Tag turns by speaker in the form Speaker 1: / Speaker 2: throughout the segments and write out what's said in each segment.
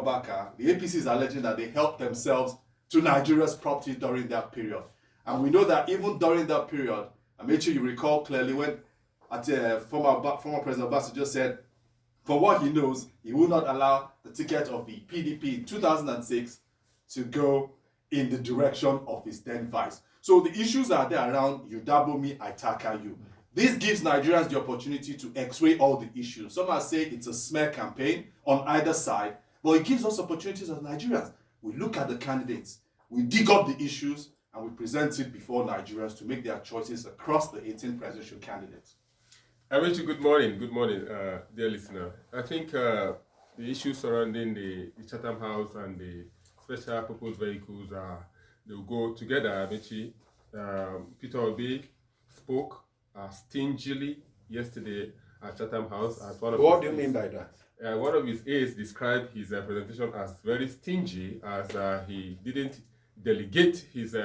Speaker 1: Abubakar, the APC is alleging that they helped themselves to Nigeria's property during that period. And we know that even during that period, I'm sure you recall clearly when former President Obasanjo said, for what he knows, he will not allow the ticket of the PDP in 2006 to go in the direction of his then vice. So the issues are there around you dabble me, I tackle you. This gives Nigerians the opportunity to x-ray all the issues. Some are saying it's a smear campaign on either side, but it gives us opportunities as Nigerians. We look at the candidates, we dig up the issues, and we present it before Nigerians to make their choices across the 18 presidential candidates.
Speaker 2: I wish you good morning, dear listener. I think the issues surrounding the Chatham House and the special purpose vehicles they'll go together. Amici. Peter Obi spoke stingily yesterday at Chatham House as one of.
Speaker 3: What do you mean by that?
Speaker 2: One of his aides described his presentation as very stingy, as he didn't delegate his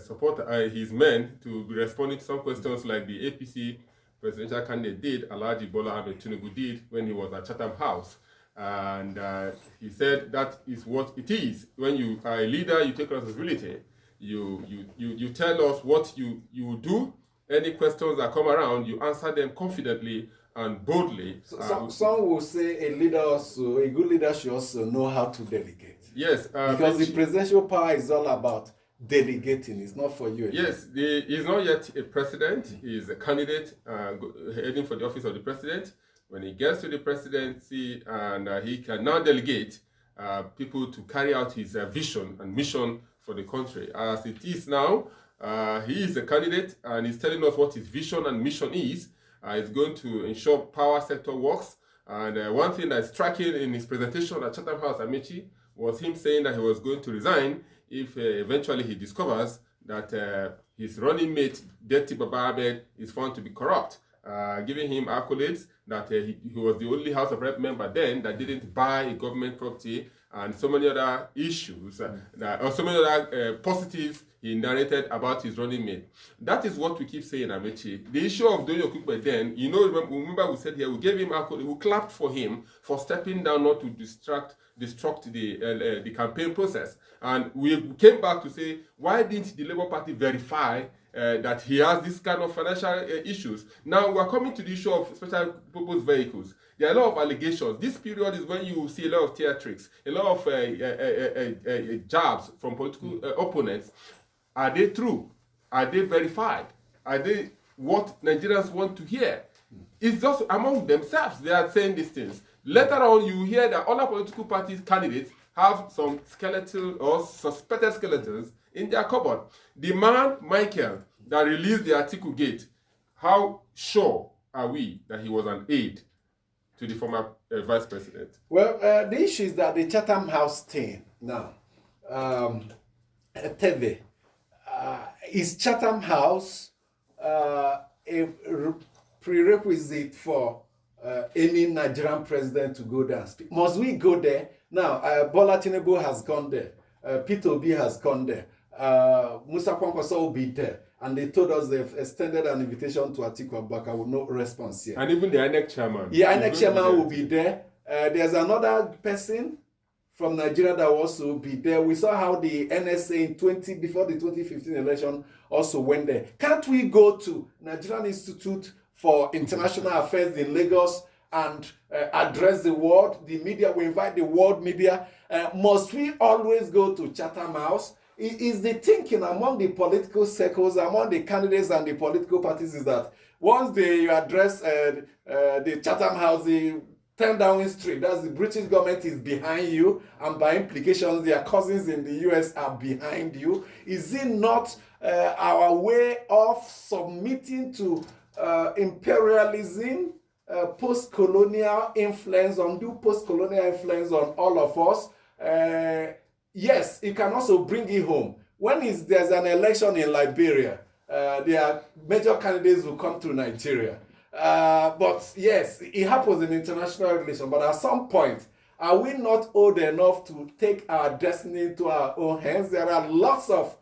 Speaker 2: support his men to be responding to some questions like the APC presidential candidate did, Alhaji Bola Ahmed Tinubu did when he was at Chatham House. And he said that is what it is. When you are a leader, you take responsibility. You tell us what you do. Any questions that come around, you answer them confidently and boldly.
Speaker 3: Some will say a good leader should also know how to delegate.
Speaker 2: Yes.
Speaker 3: Because the presidential power is all about delegating. It's not for you.
Speaker 2: Yes, he's not yet a president. He's a candidate heading for the office of the president. When he gets to the presidency, and he can now delegate people to carry out his vision and mission for the country. As it is now, he is a candidate and he's telling us what his vision and mission is. He's going to ensure power sector works. And one thing that's striking in his presentation at Chatham House, Amici, was him saying that he was going to resign if eventually he discovers that his running mate, Dirty Baba Ahmed, is found to be corrupt. Giving him accolades that he was the only House of Rep member then that didn't buy a government property, and so many other issues, or so many other positives he narrated about his running mate. That is what we keep saying, Amechi. The issue of Doyo Kukwe then, remember we said here, we gave him accolades, we clapped for him for stepping down not to destruct the campaign process. And we came back to say, why didn't the Labour Party verify that he has this kind of financial issues? Now we're coming to the issue of special purpose vehicles. There are a lot of allegations. This period is when you see a lot of theatrics, a lot of jabs from political opponents. Are they true? Are they verified? Are they what Nigerians want to hear? It's just among themselves they are saying these things. Later on, you hear that other political parties candidates have some skeletal or suspected skeletons in their cupboard. The man, Michael, that released the article Gate, how sure are we that he was an aide to the former vice president?
Speaker 3: Well, the issue is that the Chatham House thing now, TV, is Chatham House a prerequisite for any Nigerian president to go there and speak? Must we go there? Now, Bola Tinubu has gone there. Peter Obi has gone there. Musa Kwankwaso will be there. And they told us they've extended an invitation to Atiku Abubakar with no response yet.
Speaker 2: And even the INEC chairman.
Speaker 3: Yeah, INEC chairman will be there. There's another person from Nigeria that will also be there. We saw how the NSA before the 2015 election also went there. Can't we go to Nigerian Institute for International Affairs in Lagos and address the world, the media? We invite the world media. Must we always go to Chatham House? Is the thinking among the political circles, among the candidates and the political parties, is that once they address the Chatham House, the 10 Downing Street, that's the British government is behind you, and by implications, their cousins in the US are behind you? Is it not our way of submitting to imperialism, post-colonial influence, undue post-colonial influence on all of us? Yes, you can also bring it home. When there's an election in Liberia, their major candidates will come to Nigeria. But yes, it happens in international relations. But at some point, are we not old enough to take our destiny into our own hands? There are lots of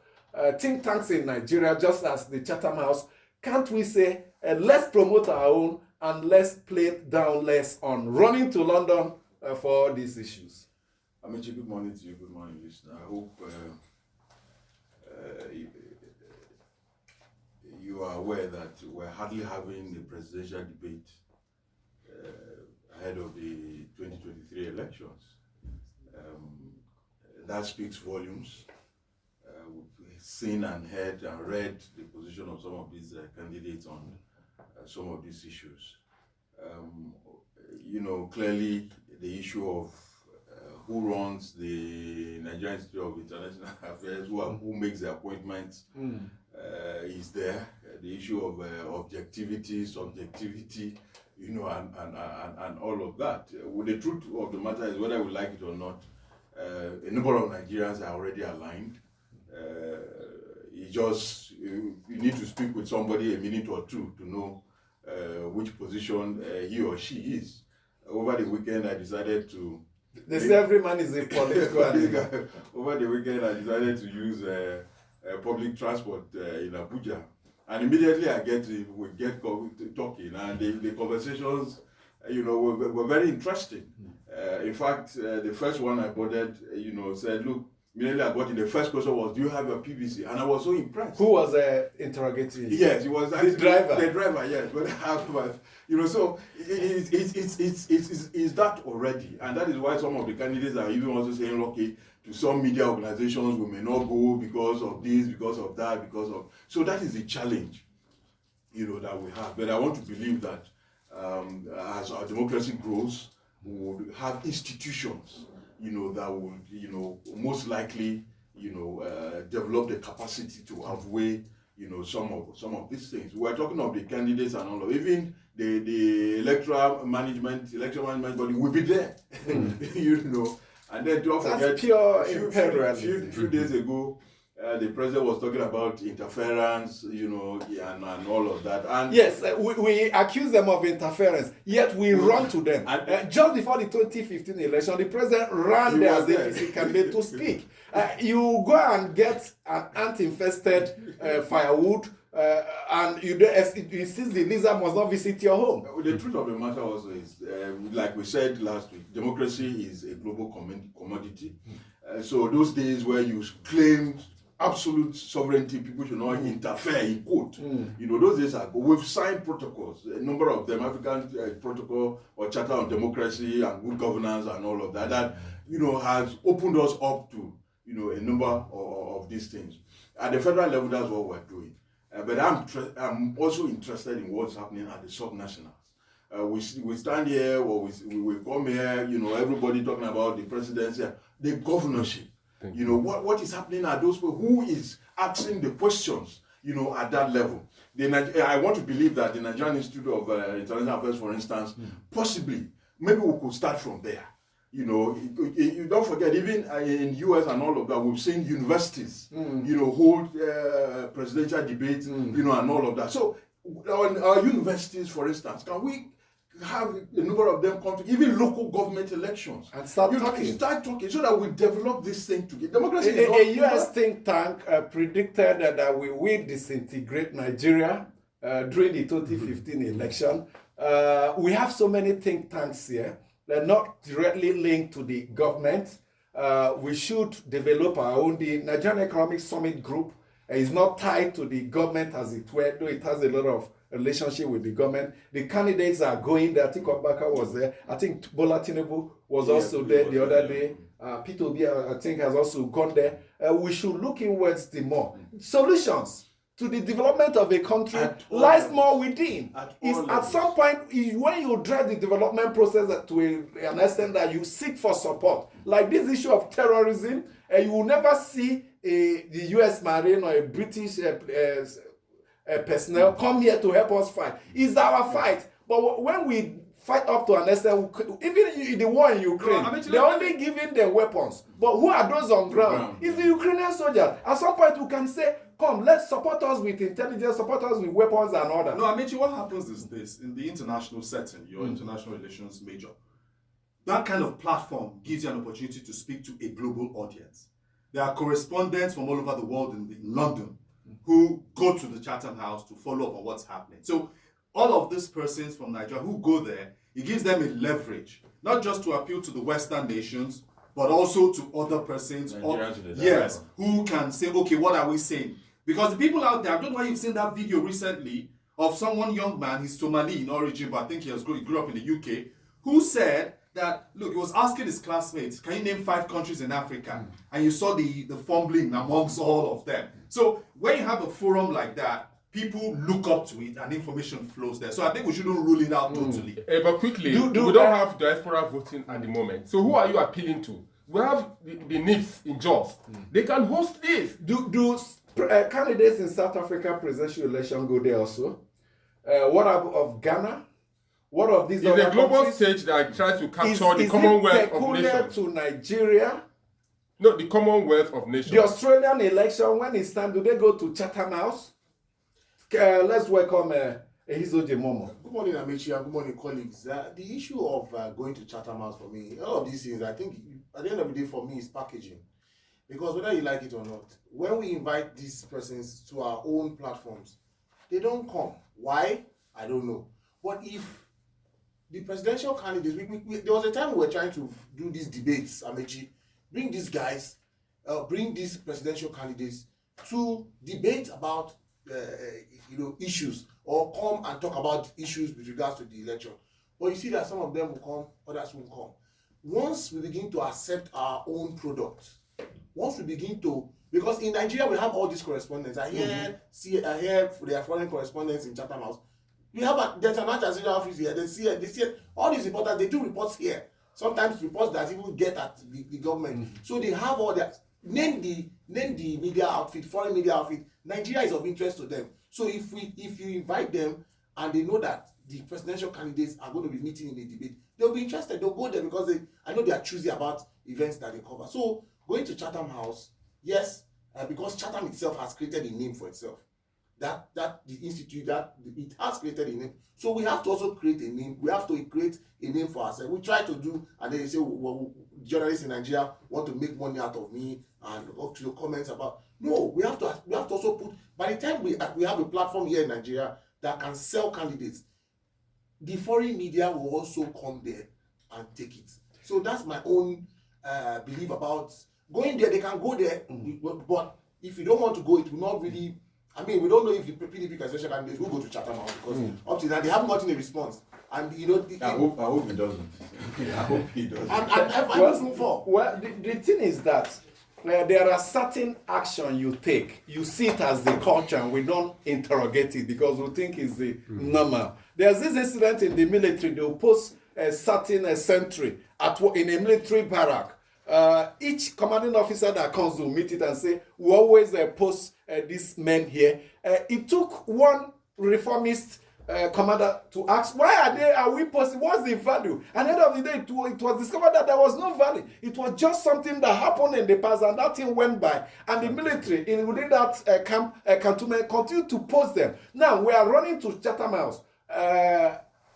Speaker 3: think tanks in Nigeria, just as the Chatham House. Can't we say, let's promote our own and let's play down less on running to London for all these issues?
Speaker 4: Amici, good morning to you. Good morning, listener. I hope you are aware that we're hardly having a presidential debate ahead of the 2023 elections. That speaks volumes. We've seen and heard and read the position of some of these candidates on some of these issues. Clearly the issue of who runs the Nigerian Institute of International Affairs, who makes the appointments, is there. The issue of objectivity, subjectivity, and all of that. The truth of the matter is, whether we like it or not, a number of Nigerians are already aligned. You need to speak with somebody a minute or two to know which position he or she is. Over the weekend, I decided to.
Speaker 3: They say every man is a political animal.
Speaker 4: Over the weekend, I decided to use public transport in Abuja, and immediately we get talking, and the conversations, were very interesting. In fact, the first one I boarded, said, look. Immediately I got in, the first question was, do you have your PVC? And I was so impressed.
Speaker 3: Who was interrogating you?
Speaker 4: Yes, it was actually
Speaker 3: the driver.
Speaker 4: The driver, yes. But so it's that already. And that is why some of the candidates are even also saying, okay, to some media organizations, we may not go because of this, because of that, so that is a challenge, that we have. But I want to believe that as our democracy grows, we will have institutions that will, most likely, develop the capacity to outweigh, some of these things. We're talking of the candidates and all of even the electoral management body will be there, And then don't forget,
Speaker 3: pure
Speaker 4: a few days ago, the president was talking about interference, and all of that. And
Speaker 3: yes, we accuse them of interference, yet we run to them. Just before the 2015 election, the president ran there as the APC candidate to speak. You go and get an ant-infested firewood, and you insist the lizard must not visit your home.
Speaker 4: The truth of the matter also is, like we said last week, democracy is a global commodity. So those days where you claim absolute sovereignty, people should not interfere, in quote. Those days are gone. We've signed protocols, a number of them, African Protocol or Charter on Democracy and Good Governance and all of that, that, has opened us up to, a number of these things. At the federal level, that's what we're doing. But I'm also interested in what's happening at the subnationals. We stand here, or we come here, everybody talking about the presidency, the governorship. What is happening at those people? Who is asking the questions, at that level? I want to believe that the Nigerian Institute of International Affairs, for instance, possibly, maybe we could start from there. You don't forget, even in US and all of that, we've seen universities, hold presidential debates, and all of that. So, our universities, for instance, can we have a number of them come to even local government elections
Speaker 3: and start
Speaker 4: talking so that we develop this thing together. Democracy
Speaker 3: a US think tank predicted that we will disintegrate Nigeria during the 2015 election. We have so many think tanks here. They're not directly linked to the government. We should develop our own. The Nigerian Economic Summit Group is not tied to the government as it were, though it has a lot of relationship with the government. The candidates are going there. I think Obaka was there. I think Bola Tinubu was also there the other day. Peter Obi, I think, has also gone there. We should look inwards the more. Solutions to the development of a country lies more within. At some point, when you drive the development process to an extent that you seek for support, like this issue of terrorism, you will never see the US Marine or a British personnel come here to help us fight. It's our fight. But when we fight up to an extent, even in the war in Ukraine, they're only giving them weapons. But who are those on ground? It's the Ukrainian soldiers. At some point, we can say, come, let's support us with intelligence, support us with weapons and all that.
Speaker 1: No, Amici, what happens is this. In the international setting, your international relations major, that kind of platform gives you an opportunity to speak to a global audience. There are correspondents from all over the world in London who go to the Chatham House to follow up on what's happening. So all of these persons from Nigeria who go there it gives them a leverage, not just to appeal to the Western nations, but also to other persons, yes, who can say, okay, what are we saying? Because the people out there, I don't know why you've seen that video recently of someone, young man, he's Somali in origin, but I think he grew up in the UK, who said that, look, he was asking his classmates, can you name 5 countries in Africa? And you saw the fumbling amongst all of them. So when you have a forum like that, people look up to it and information flows there. So I think we shouldn't rule it out totally.
Speaker 2: But quickly, we don't have diaspora voting at the moment. So who are you appealing to? We have the NIPS in Jos. They can host this.
Speaker 3: Do candidates in South Africa presidential election go there also? What of Ghana? What of these other
Speaker 2: countries? It's a global
Speaker 3: countries?
Speaker 2: stage that tries to capture the Commonwealth of Nations.
Speaker 3: Is it peculiar to Nigeria?
Speaker 2: No, the Commonwealth of Nations.
Speaker 3: The Australian election, when it's time, do they go to Chatham House? Let's welcome Ehizoje Momo.
Speaker 5: Good morning, Amici, and good morning, colleagues. The issue of going to Chatham House for me, all of these things, I think, at the end of the day, for me, is packaging. Because whether you like it or not, when we invite these persons to our own platforms, they don't come. Why? I don't know. But if the presidential candidates, there was a time we were trying to do these debates, Amici, bring these guys, bring these presidential candidates to debate about issues, or come and talk about issues with regards to the election. But you see that some of them will come, others won't come. Once we begin to accept our own product, once we begin to, because in Nigeria we have all these correspondents. I hear there are foreign correspondents in Chatham House. There's an Al Jazeera office here. They see all these reporters. They do reports here. Sometimes reports that even get at the government. So they have all that. Name the media outfit, foreign media outfit. Nigeria is of interest to them. So if you invite them and they know that the presidential candidates are going to be meeting in a debate, they'll be interested. They'll go there because I know they are choosy about events that they cover. So going to Chatham House, yes, because Chatham itself has created a name for itself. That the institute, that it has created a name. So we have to also create a name. We have to create a name for ourselves. We try to do, and then they say, well, journalists in Nigeria want to make money out of me, and up to your comments about. No, we have to also put. By the time we have a platform here in Nigeria that can sell candidates, the foreign media will also come there and take it. So that's my own belief about going there. They can go there, but if you don't want to go, it will not really. I mean, we don't know if the PDP presidential candidates will go to Chatham House because up to now they haven't gotten a response. And
Speaker 4: I hope he doesn't. I hope he doesn't.
Speaker 3: Well, the thing is that there are certain action you take. You see it as the culture, and we don't interrogate it because we think it's the normal. There's this incident in the military. They'll post a certain sentry in a military barrack. Each commanding officer that comes will meet it and say, we always post these men here. It took one reformist commander to ask, why are we posting? What's the value? And at the end of the day, it was discovered that there was no value. It was just something that happened in the past, and that thing went by. And the military, within that cantonment, continued to post them. Now we are running to Chatham House.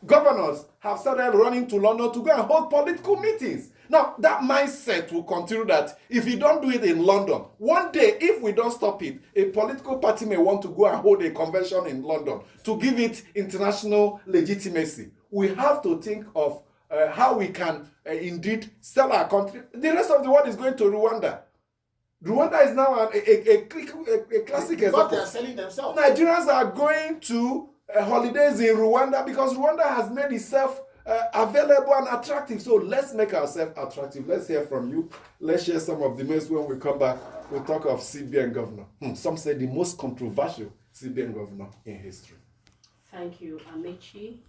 Speaker 3: Governors have started running to London to go and hold political meetings. Now, that mindset will continue that if you don't do it in London, one day, if we don't stop it, a political party may want to go and hold a convention in London to give it international legitimacy. We have to think of how we can indeed sell our country. The rest of the world is going to Rwanda. Rwanda is now a classic example.
Speaker 5: But they are selling themselves.
Speaker 3: Nigerians are going to holidays in Rwanda because Rwanda has made itself available and attractive. So let's make ourselves attractive. Let's hear from you. Let's share some of the news. When we come back, we'll talk of CBN governor. Some say the most controversial CBN governor in history.
Speaker 6: Thank you, Amici.